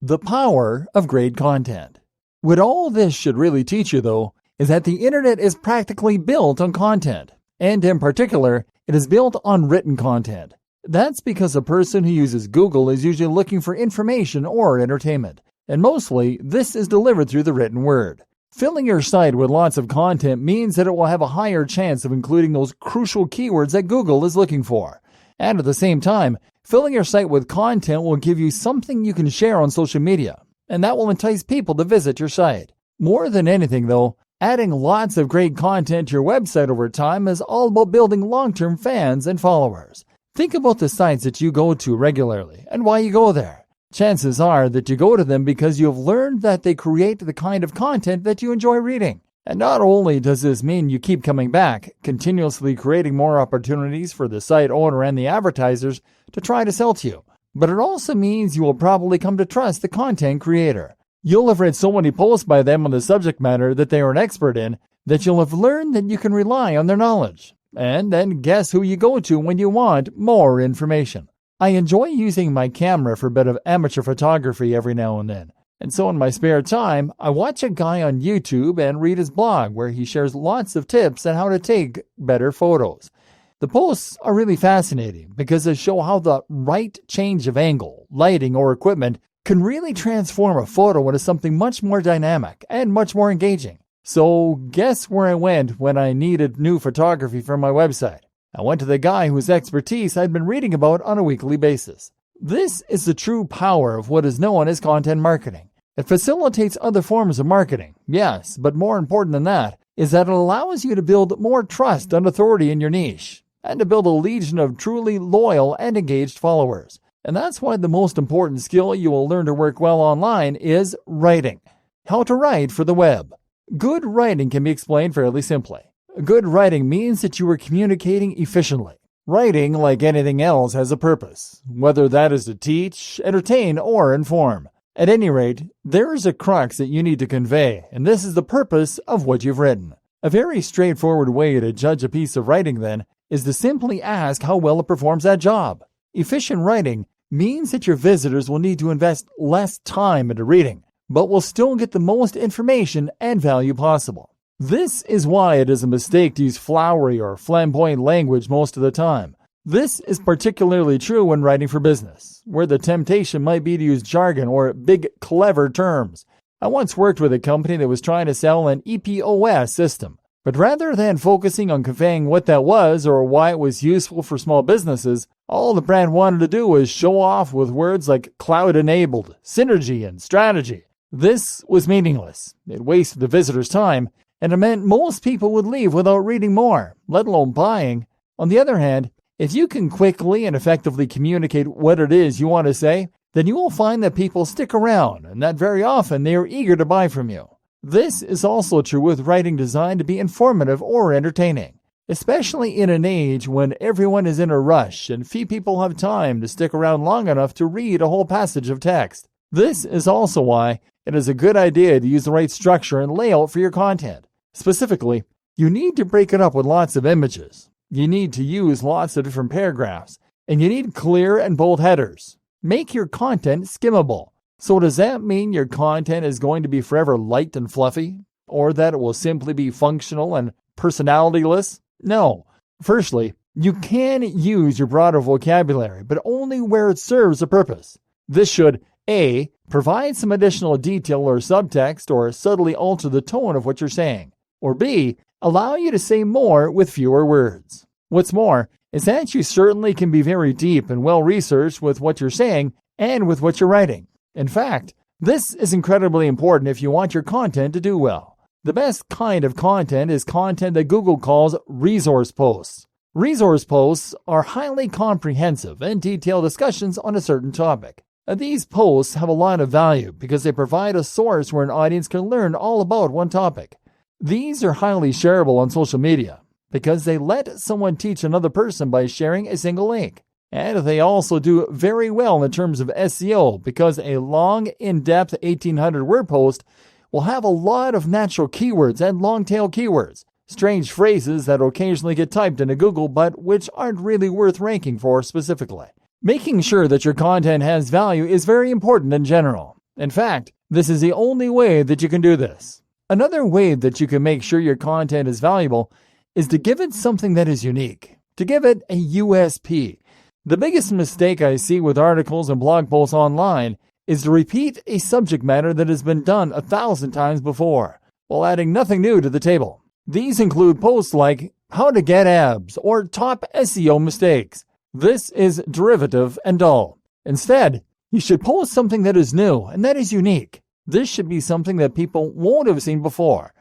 The power of great content. What all this should really teach you, though, is that the internet is practically built on content. And in particular, it is built on written content. That's because a person who uses Google is usually looking for information or entertainment. And mostly, this is delivered through the written word. Filling your site with lots of content means that it will have a higher chance of including those crucial keywords that Google is looking for. And at the same time, filling your site with content will give you something you can share on social media, and that will entice people to visit your site. More than anything, though, adding lots of great content to your website over time is all about building long-term fans and followers. Think about the sites that you go to regularly and why you go there. Chances are that you go to them because you have learned that they create the kind of content that you enjoy reading. And not only does this mean you keep coming back, continuously creating more opportunities for the site owner and the advertisers to try to sell to you, but it also means you will probably come to trust the content creator. You'll have read so many posts by them on the subject matter that they are an expert in that you'll have learned that you can rely on their knowledge. And then guess who you go to when you want more information. I enjoy using my camera for a bit of amateur photography every now and then. And so in my spare time, I watch a guy on YouTube and read his blog where he shares lots of tips on how to take better photos. The posts are really fascinating because they show how the right change of angle, lighting, or equipment can really transform a photo into something much more dynamic and much more engaging. So guess where I went when I needed new photography for my website? I went to the guy whose expertise I'd been reading about on a weekly basis. This is the true power of what is known as content marketing. It facilitates other forms of marketing, yes, but more important than that is that it allows you to build more trust and authority in your niche, and to build a legion of truly loyal and engaged followers. And that's why the most important skill you will learn to work well online is writing. How to write for the web. Good writing can be explained fairly simply. Good writing means that you are communicating efficiently. Writing, like anything else, has a purpose, whether that is to teach, entertain, or inform. At any rate, there is a crux that you need to convey, and this is the purpose of what you've written. A very straightforward way to judge a piece of writing, then, is to simply ask how well it performs that job. Efficient writing means that your visitors will need to invest less time into reading, but will still get the most information and value possible. This is why it is a mistake to use flowery or flamboyant language most of the time. This is particularly true when writing for business, where the temptation might be to use jargon or big, clever terms. I once worked with a company that was trying to sell an EPOS system, but rather than focusing on conveying what that was or why it was useful for small businesses, all the brand wanted to do was show off with words like cloud-enabled, synergy, and strategy. This was meaningless. It wasted the visitor's time, and it meant most people would leave without reading more, let alone buying. On the other hand, if you can quickly and effectively communicate what it is you want to say, then you will find that people stick around and that very often they are eager to buy from you. This is also true with writing designed to be informative or entertaining, especially in an age when everyone is in a rush and few people have time to stick around long enough to read a whole passage of text. This is also why it is a good idea to use the right structure and layout for your content. Specifically, you need to break it up with lots of images. You need to use lots of different paragraphs, and you need clear and bold headers. Make your content skimmable. So does that mean your content is going to be forever light and fluffy? Or that it will simply be functional and personalityless? No. Firstly, you can use your broader vocabulary, but only where it serves a purpose. This should A. Provide some additional detail or subtext or subtly alter the tone of what you're saying. Or B. Allow you to say more with fewer words. What's more is that you certainly can be very deep and well-researched with what you're saying and with what you're writing. In fact, this is incredibly important if you want your content to do well. The best kind of content is content that Google calls resource posts. Resource posts are highly comprehensive and detailed discussions on a certain topic. These posts have a lot of value because they provide a source where an audience can learn all about one topic. These are highly shareable on social media because they let someone teach another person by sharing a single link. And they also do very well in terms of SEO because a long, in-depth 1,800-word post will have a lot of natural keywords and long-tail keywords, strange phrases that occasionally get typed into Google but which aren't really worth ranking for specifically. Making sure that your content has value is very important in general. In fact, this is the only way that you can do this. Another way that you can make sure your content is valuable is to give it something that is unique, to give it a USP. The biggest mistake I see with articles and blog posts online is to repeat a subject matter that has been done 1,000 times before, while adding nothing new to the table. These include posts like how to get abs or top SEO mistakes. This is derivative and dull. Instead, you should post something that is new and that is unique. This should be something that people won't have seen before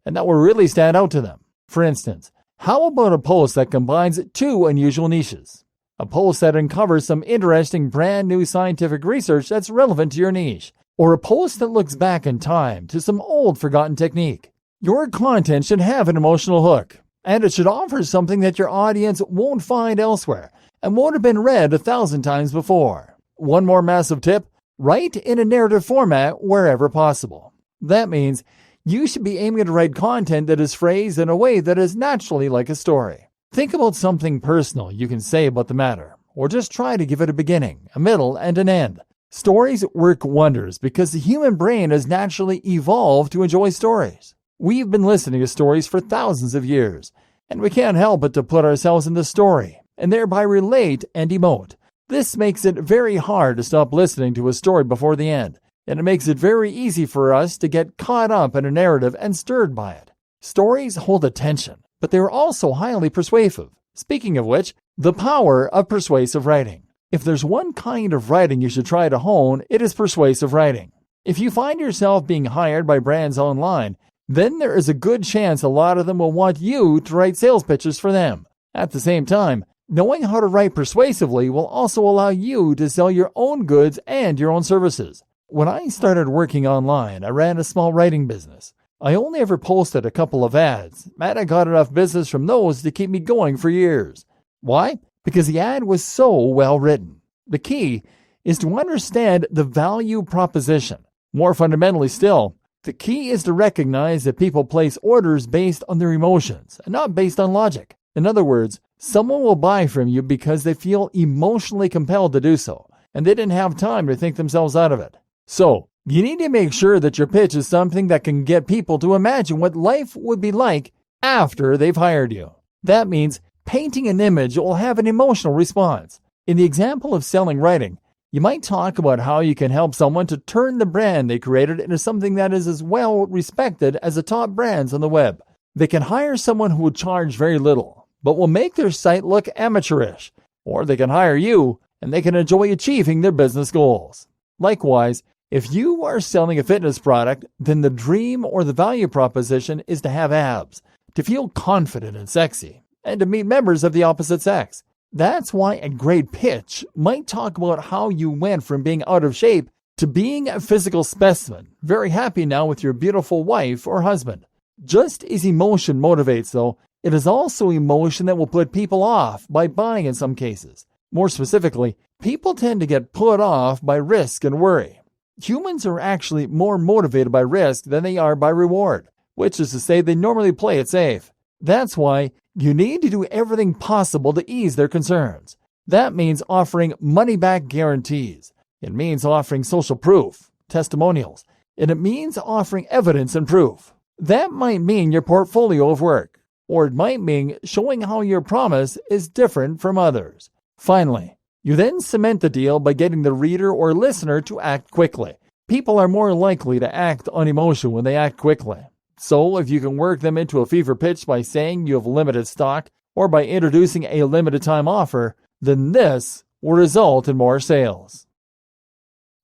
and that will really stand out to them. For instance, how about a post that combines two unusual niches? A post that uncovers some interesting brand new scientific research that's relevant to your niche. Or a post that looks back in time to some old forgotten technique. Your content should have an emotional hook, and it should offer something that your audience won't find elsewhere and won't have been read 1,000 times before. One more massive tip: write in a narrative format wherever possible. That means you should be aiming to write content that is phrased in a way that is naturally like a story. Think about something personal you can say about the matter, or just try to give it a beginning, a middle, and an end. Stories work wonders because the human brain has naturally evolved to enjoy stories. We've been listening to stories for thousands of years, and we can't help but to put ourselves in the story and thereby relate and emote. This makes it very hard to stop listening to a story before the end, and it makes it very easy for us to get caught up in a narrative and stirred by it. Stories hold attention, but they are also highly persuasive. Speaking of which, the power of persuasive writing. If there's one kind of writing you should try to hone, it is persuasive writing. If you find yourself being hired by brands online, then there is a good chance a lot of them will want you to write sales pitches for them. At the same time, knowing how to write persuasively will also allow you to sell your own goods and your own services. When I started working online, I ran a small writing business. I only ever posted a couple of ads, and I got enough business from those to keep me going for years. Why? Because the ad was so well written. The key is to understand the value proposition. More fundamentally still, the key is to recognize that people place orders based on their emotions and not based on logic. In other words, someone will buy from you because they feel emotionally compelled to do so, and they didn't have time to think themselves out of it. So, you need to make sure that your pitch is something that can get people to imagine what life would be like after they've hired you. That means painting an image that will have an emotional response. In the example of selling writing, you might talk about how you can help someone to turn the brand they created into something that is as well respected as the top brands on the web. They can hire someone who will charge very little, but will make their site look amateurish. Or they can hire you, and they can enjoy achieving their business goals. Likewise, if you are selling a fitness product, then the dream or the value proposition is to have abs, to feel confident and sexy, and to meet members of the opposite sex. That's why a great pitch might talk about how you went from being out of shape to being a physical specimen, very happy now with your beautiful wife or husband. Just as emotion motivates, though, it is also emotion that will put people off by buying in some cases. More specifically, people tend to get put off by risk and worry. Humans are actually more motivated by risk than they are by reward, which is to say they normally play it safe. That's why you need to do everything possible to ease their concerns. That means offering money-back guarantees. It means offering social proof, testimonials, and it means offering evidence and proof. That might mean your portfolio of work, or it might mean showing how your promise is different from others. Finally, you then cement the deal by getting the reader or listener to act quickly. People are more likely to act on emotion when they act quickly. So if you can work them into a fever pitch by saying you have limited stock or by introducing a limited time offer, then this will result in more sales.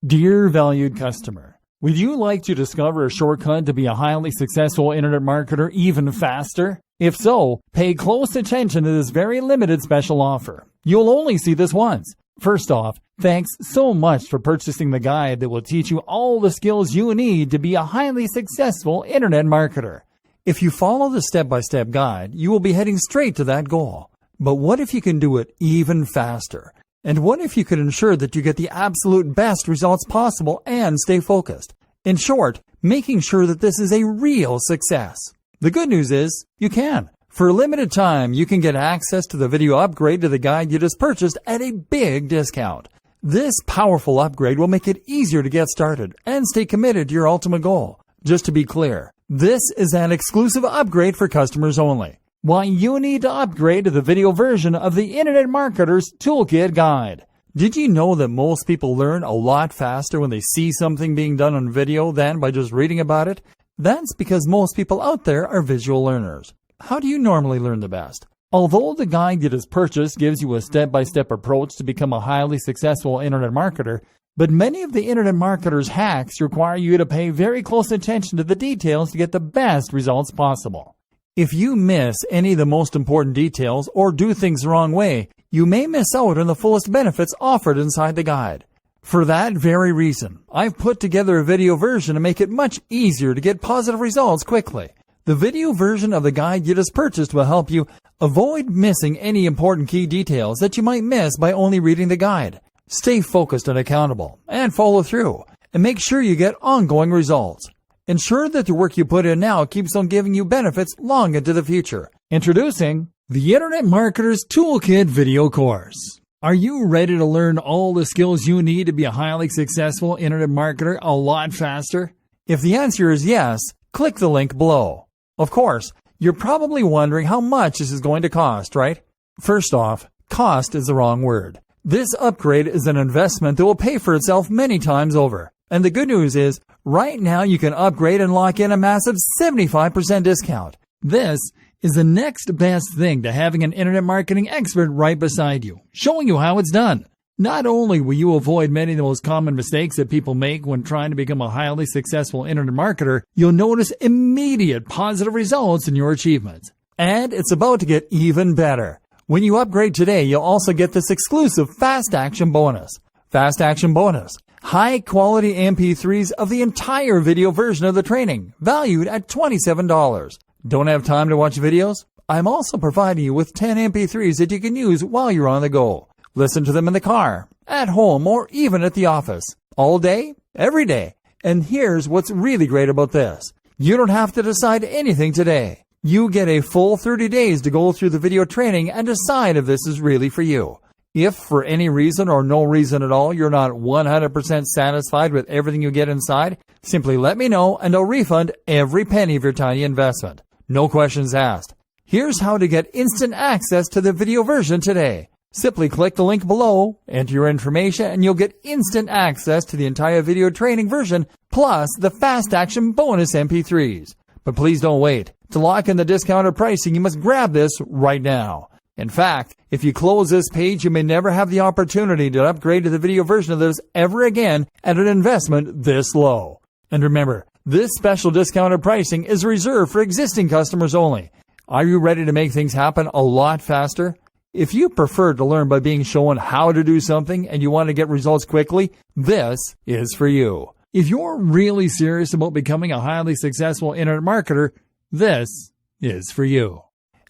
Dear valued customer, would you like to discover a shortcut to be a highly successful internet marketer even faster? If so, pay close attention to this very limited special offer. You'll only see this once. First off, thanks so much for purchasing the guide that will teach you all the skills you need to be a highly successful internet marketer. If you follow the step-by-step guide, you will be heading straight to that goal. But what if you can do it even faster? And what if you could ensure that you get the absolute best results possible and stay focused? In short, making sure that this is a real success. The good news is, you can. For a limited time, you can get access to the video upgrade to the guide you just purchased at a big discount. This powerful upgrade will make it easier to get started and stay committed to your ultimate goal. Just to be clear, this is an exclusive upgrade for customers only. Why you need to upgrade to the video version of the Internet Marketer's Toolkit Guide. Did you know that most people learn a lot faster when they see something being done on video than by just reading about it? That's because most people out there are visual learners. How do you normally learn the best? Although the guide you just purchased gives you a step-by-step approach to become a highly successful internet marketer, but many of the internet marketers' hacks require you to pay very close attention to the details to get the best results possible. If you miss any of the most important details or do things the wrong way, you may miss out on the fullest benefits offered inside the guide. For that very reason, I've put together a video version to make it much easier to get positive results quickly. The video version of the guide you just purchased will help you avoid missing any important key details that you might miss by only reading the guide. Stay focused and accountable, and follow through, and make sure you get ongoing results. Ensure that the work you put in now keeps on giving you benefits long into the future. Introducing the Internet Marketer's Toolkit video course. Are you ready to learn all the skills you need to be a highly successful internet marketer a lot faster? If the answer is yes, click the link below. Of course, you're probably wondering how much this is going to cost, right? First off, cost is the wrong word. This upgrade is an investment that will pay for itself many times over. And the good news is, right now you can upgrade and lock in a massive 75% discount. This is the next best thing to having an internet marketing expert right beside you, showing you how it's done. Not only will you avoid many of the most common mistakes that people make when trying to become a highly successful internet marketer, you'll notice immediate positive results in your achievements. And it's about to get even better. When you upgrade today, you'll also get this exclusive Fast Action bonus. Fast Action bonus. High quality MP3s of the entire video version of the training, valued at $27. Don't have time to watch videos? I'm also providing you with 10 MP3s that you can use while you're on the go. Listen to them in the car, at home, or even at the office. All day, every day. And here's what's really great about this. You don't have to decide anything today. You get a full 30 days to go through the video training and decide if this is really for you. If for any reason or no reason at all you're not 100% satisfied with everything you get inside, simply let me know and I'll refund every penny of your tiny investment. No questions asked. Here's how to get instant access to the video version today. Simply click the link below, enter your information, and you'll get instant access to the entire video training version, plus the fast action bonus MP3s. But please don't wait. To lock in the discounted pricing, you must grab this right now. In fact, if you close this page, you may never have the opportunity to upgrade to the video version of this ever again at an investment this low. And remember, this special discounted pricing is reserved for existing customers only. Are you ready to make things happen a lot faster? If you prefer to learn by being shown how to do something and you want to get results quickly, this is for you. If you're really serious about becoming a highly successful internet marketer, this is for you.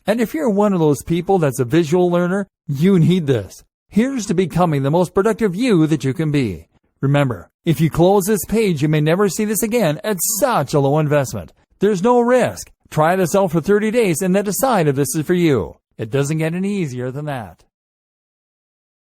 And if you're one of those people that's a visual learner, you need this. Here's to becoming the most productive you that you can be. Remember, if you close this page, you may never see this again at such a low investment. There's no risk. Try this out for 30 days and then decide if this is for you. It doesn't get any easier than that.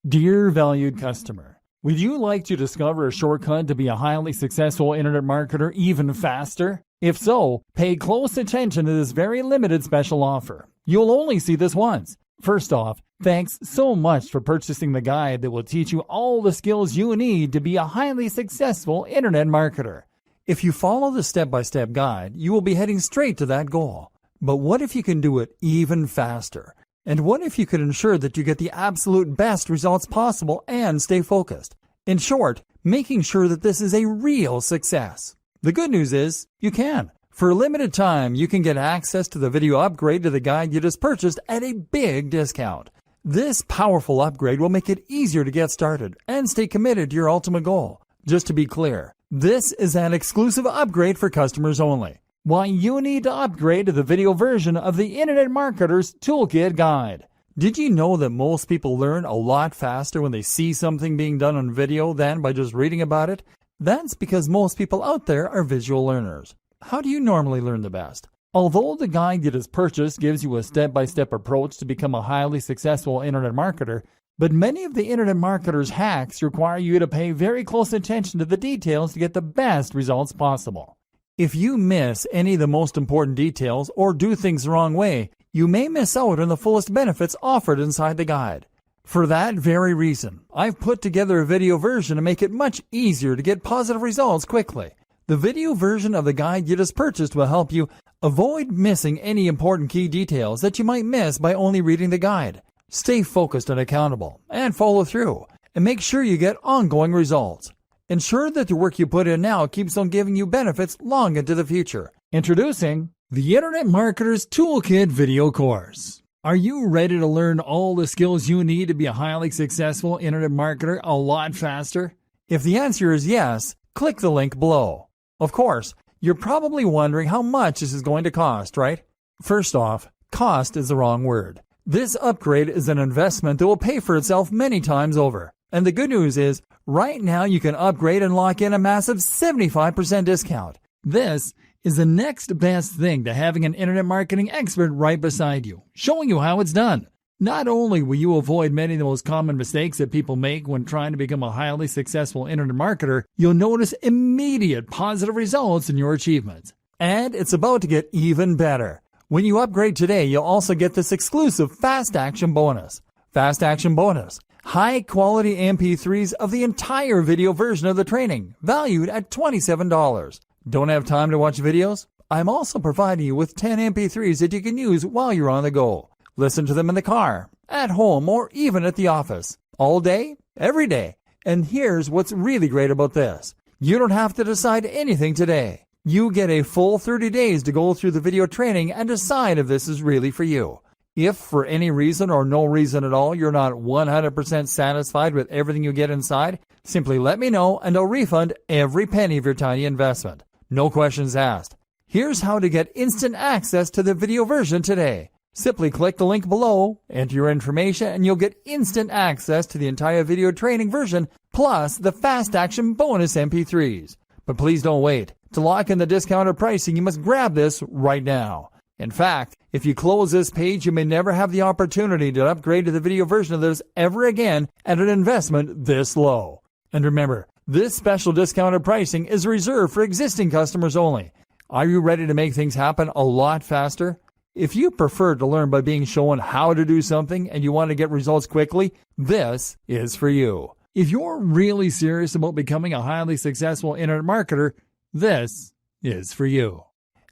Dear valued customer, would you like to discover a shortcut to be a highly successful internet marketer even faster? If so, pay close attention to this very limited special offer. You'll only see this once. First off, thanks so much for purchasing the guide that will teach you all the skills you need to be a highly successful internet marketer. If you follow the step-by-step guide, you will be heading straight to that goal. But what if you can do it even faster? And what if you could ensure that you get the absolute best results possible and stay focused? In short, making sure that this is a real success. The good news is, you can. For a limited time, you can get access to the video upgrade to the guide you just purchased at a big discount. This powerful upgrade will make it easier to get started and stay committed to your ultimate goal. Just to be clear, this is an exclusive upgrade for customers only. Why you need to upgrade to the video version of the Internet Marketer's Toolkit Guide. Did you know that most people learn a lot faster when they see something being done on video than by just reading about it? That's because most people out there are visual learners. How do you normally learn the best? Although the guide you just purchased gives you a step-by-step approach to become a highly successful internet marketer, but many of the internet marketers' hacks require you to pay very close attention to the details to get the best results possible. If you miss any of the most important details or do things the wrong way, you may miss out on the fullest benefits offered inside the guide. For that very reason, I've put together a video version to make it much easier to get positive results quickly. The video version of the guide you just purchased will help you avoid missing any important key details that you might miss by only reading the guide. Stay focused and accountable, and follow through, and make sure you get ongoing results. Ensure that the work you put in now keeps on giving you benefits long into the future. Introducing the Internet Marketer's Toolkit video course. Are you ready to learn all the skills you need to be a highly successful internet marketer a lot faster? If the answer is yes, click the link below. Of course, you're probably wondering how much this is going to cost, right? First off, cost is the wrong word. This upgrade is an investment that will pay for itself many times over. And the good news is, right now you can upgrade and lock in a massive 75% discount. This is the next best thing to having an internet marketing expert right beside you, showing you how it's done. Not only will you avoid many of the most common mistakes that people make when trying to become a highly successful internet marketer, you'll notice immediate positive results in your achievements. And it's about to get even better. When you upgrade today, you'll also get this exclusive Fast Action bonus. Fast Action bonus. High-quality MP3s of the entire video version of the training, valued at $27. Don't have time to watch videos? I'm also providing you with 10 MP3s that you can use while you're on the go. Listen to them in the car, at home, or even at the office. All day, every day. And here's what's really great about this. You don't have to decide anything today. You get a full 30 days to go through the video training and decide if this is really for you. If for any reason or no reason at all you're not 100% satisfied with everything you get inside, simply let me know and I'll refund every penny of your tiny investment. No questions asked. Here's how to get instant access to the video version today. Simply click the link below, enter your information, and you'll get instant access to the entire video training version, plus the fast action bonus MP3s. But please don't wait. To lock in the discounted pricing, you must grab this right now. In fact, if you close this page, you may never have the opportunity to upgrade to the video version of this ever again at an investment this low. And remember, this special discounted pricing is reserved for existing customers only. Are you ready to make things happen a lot faster? If you prefer to learn by being shown how to do something and you want to get results quickly, this is for you. If you're really serious about becoming a highly successful internet marketer, this is for you.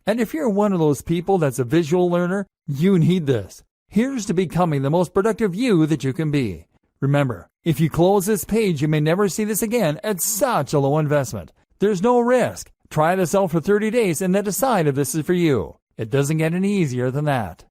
And if you're one of those people that's a visual learner, you need this. Here's to becoming the most productive you that you can be. Remember, if you close this page, you may never see this again at such a low investment. There's no risk. Try this out for 30 days and then decide if this is for you. It doesn't get any easier than that.